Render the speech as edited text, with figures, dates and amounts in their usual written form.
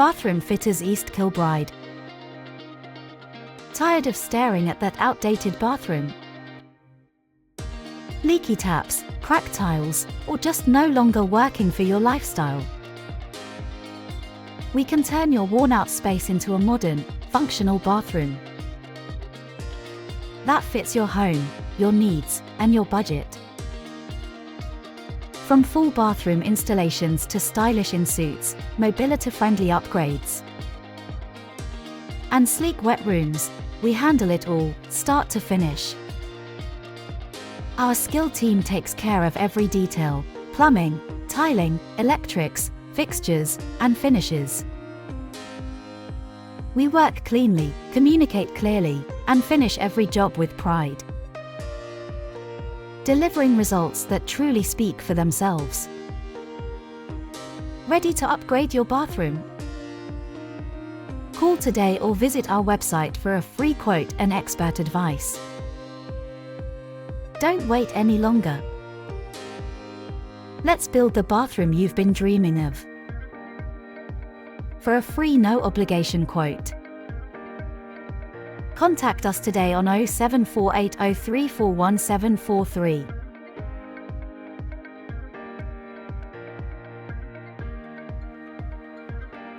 Bathroom Fitters East Kilbride. Tired of staring at that outdated bathroom? Leaky taps, cracked tiles, or just no longer working for your lifestyle? We can turn your worn-out space into a modern, functional bathroom that fits your home, your needs, and your budget. From full bathroom installations to stylish ensuites, mobility-friendly upgrades, and sleek wet rooms, we handle it all, start to finish. Our skilled team takes care of every detail: plumbing, tiling, electrics, fixtures, and finishes. We work cleanly, communicate clearly, and finish every job with pride, delivering results that truly speak for themselves. Ready to upgrade your bathroom? Call today or visit our website for a free quote and expert advice. Don't wait any longer. Let's build the bathroom you've been dreaming of. For a free no-obligation quote, contact us today on 07480341743.